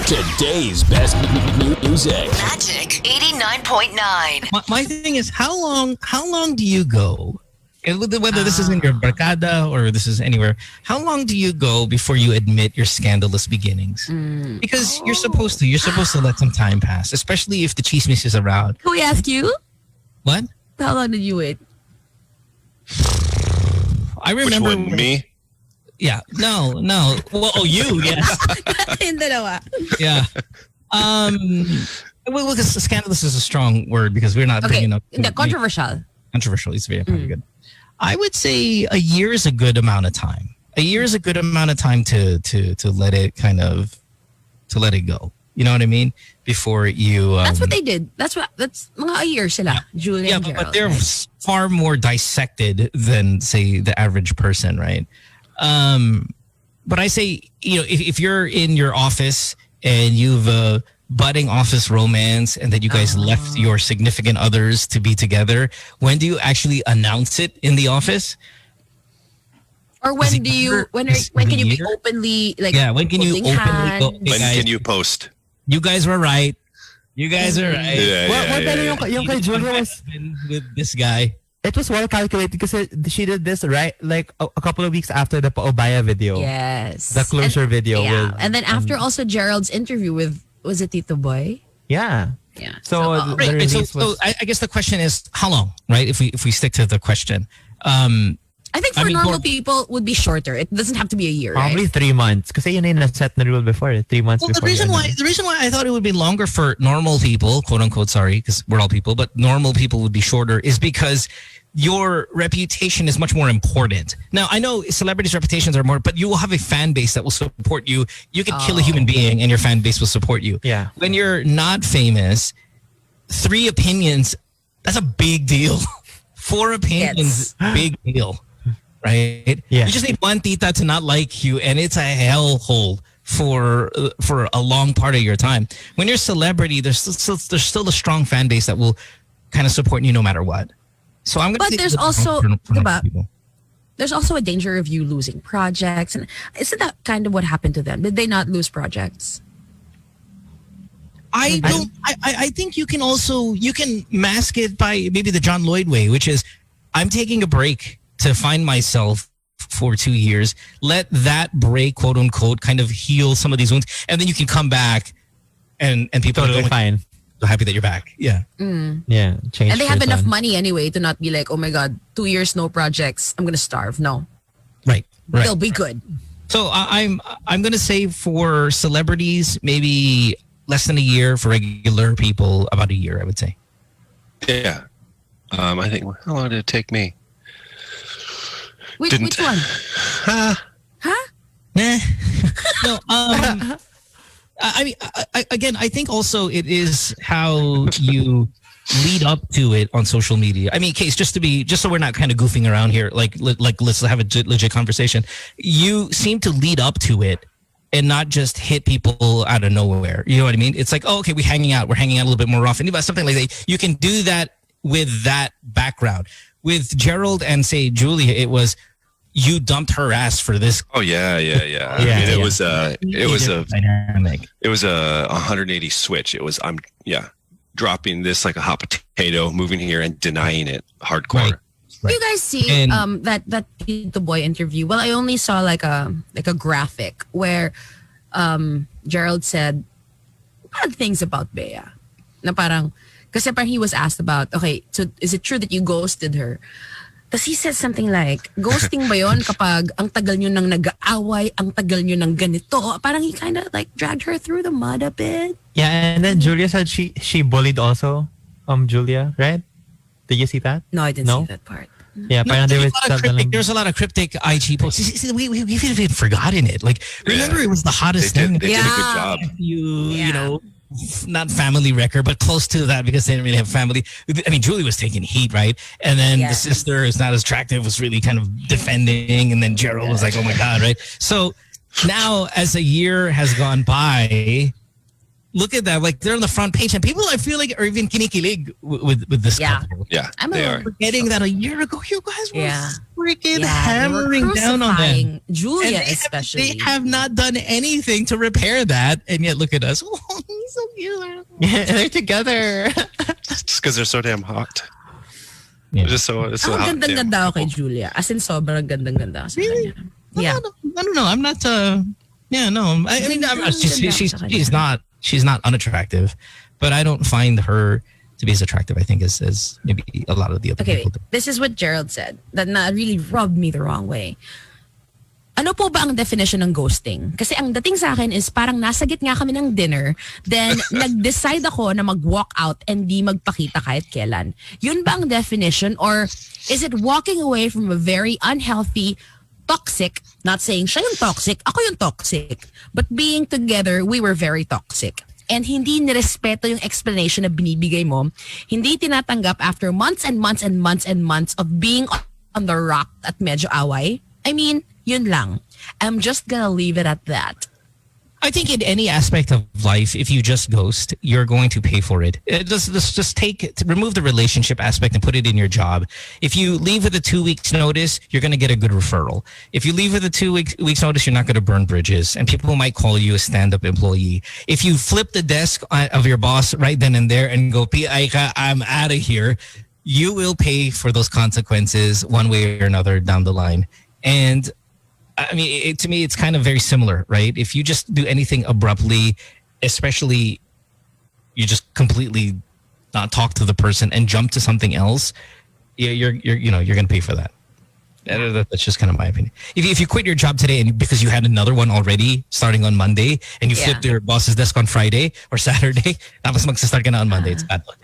Today's best music. Magic 89.9. My thing is, how long do you go? Whether this is in your barkada or this is anywhere, how long do you go before you admit your scandalous beginnings? Because you're supposed to let some time pass, especially if the chismis is around. Can we ask you? What? How long did you wait? I remember. Which one, me? Yeah. No. Well, you, yes. Yung dalawa. Yeah. Well, because scandalous is a strong word because we're not bringing up. Controversial. Controversial is very good. I would say a year is a good amount of time. A year is a good amount of time to let it to let it go. You know what I mean? Before you. That's what they did. That's mga a year sila. Julia and Gerald. But they're far more dissected than say the average person, right? But I say, if you're in your office and you've budding office romance and that you guys left your significant others to be together, when do you actually announce it in the office? Or when can you be openly when can you openly go, when can you post? You guys were right. You guys are right. Yung kay Julia was with this guy. It was well calculated because she did this right like a couple of weeks after the Paobaya video. Yes. The closure video. Yeah. With, and then after also Gerald's interview with, was it Tito Boy? Yeah. Yeah. So, I guess the question is how long, right? If we stick to the question. I think for normal people would be shorter. It doesn't have to be a year, probably right? 3 months. Kasi yun na set na rule before. 3 months before. The reason why I thought it would be longer for normal people, quote unquote, sorry, because we're all people, but normal people would be shorter is because your reputation is much more important. Now, I know celebrities' reputations are more, but you will have a fan base that will support you. You could kill a human being and your fan base will support you. Yeah. When you're not famous, 3 opinions, that's a big deal. 4 opinions, big deal. Right? Yeah. You just need one tita to not like you and it's a hellhole for a long part of your time. When you're a celebrity, there's still a strong fan base that will kind of support you no matter what. So I'm going to there's also there's also a danger of you losing projects, and isn't that kind of what happened to them? Did they not lose projects? I think you can mask it by maybe the John Lloyd way, which is I'm taking a break to find myself for 2 years. Let that break, quote unquote, kind of heal some of these wounds, and then you can come back and people totally are fine. So happy that you're back. Yeah. Yeah. Change. And they have enough money anyway to not be like, oh my God, 2 years, no projects. I'm going to starve. No. Right. They'll be good. So I'm going to say for celebrities, maybe less than a year. For regular people, about a year, I would say. Yeah. I think, how long did it take me? Which one? Huh? Nah. No. I mean, I think also it is how you lead up to it on social media. I mean, Case, just so we're not kind of goofing around here, like let's have a legit conversation. You seem to lead up to it and not just hit people out of nowhere. You know what I mean? It's like, oh, okay, we're hanging out a little bit more often. Something like that. You can do that with that background. With Gerald and say Julia, it was you dumped her ass for this. Oh yeah. I mean, it was a dynamic. It was a 180 switch. It was dropping this like a hot potato, moving here and denying it hardcore. Right. You guys see that Tito Boy interview? Well, I only saw like a graphic where Gerald said bad things about Bea. Na parang kasi parang he was asked about, okay, so is it true that you ghosted her? Tapos he said something like, ghosting ba yun kapag ang tagal nyo nang nag-aaway, ang tagal nyo nang ganito? Parang he kind of like dragged her through the mud a bit. Yeah, and then Julia said she bullied also. Julia, right? Did you see that? No, I didn't see that part. Yeah, parang there's a lot of cryptic IG posts. We've even forgotten it. Like, remember it was the hottest thing. They did a good job. You know, not family record, but close to that because they didn't really have family. I mean, Julie was taking heat, right? And then the sister is not as attractive, was really kind of defending. And then Gerald was like, oh my God, right? So now as a year has gone by, look at that. Like they're on the front page, and people I feel like are even kinikilig with this couple. Yeah, I'm they are. Forgetting that a year ago, you guys were freaking they hammering were down on them. Julia, And especially. they have not done anything to repair that, and yet look at us. Oh, he's so cute. Yeah, they're together. Just because they're so damn hot. Yeah. They're just so hot. Gandang-ganda ako kay Julia. As in, sobrang gandang-ganda. Really? Kanya. Yeah. I don't know. I'm not. Yeah, no. I mean, she's not unattractive, but I don't find her to be as attractive, I think, as maybe a lot of the other people do. This is what Gerald said that really rubbed me the wrong way. Ano po ba ang definition ng ghosting? Kasi ang dating sa akin is parang nasa gitna kami ng dinner, then nag-decide ako na mag-walk out and di magpakita kahit kailan. Yun ba ang definition? Or is it walking away from a very unhealthy, toxic, not saying siya yung toxic, ako yung toxic, but being together, we were very toxic. And hindi nirespeto yung explanation na binibigay mo, hindi tinatanggap after months and months and months and months of being on the rock at medyo away. I mean, yun lang. I'm just gonna leave it at that. I think in any aspect of life, if you just ghost, you're going to pay for it. Just remove the relationship aspect and put it in your job. If you leave with a 2 weeks notice, you're going to get a good referral. If you leave with a 2 weeks notice, you're not going to burn bridges, and people might call you a stand-up employee. If you flip the desk of your boss right then and there and go, Aika, I'm out of here, you will pay for those consequences one way or another down the line. And I mean, to me, it's kind of very similar, right? If you just do anything abruptly, especially you just completely not talk to the person and jump to something else, you're going to pay for that. That's just kind of my opinion. If you quit your job today and because you had another one already starting on Monday and you flipped your boss's desk on Friday or Saturday, tapos magsastart ka na on Monday, it's bad luck.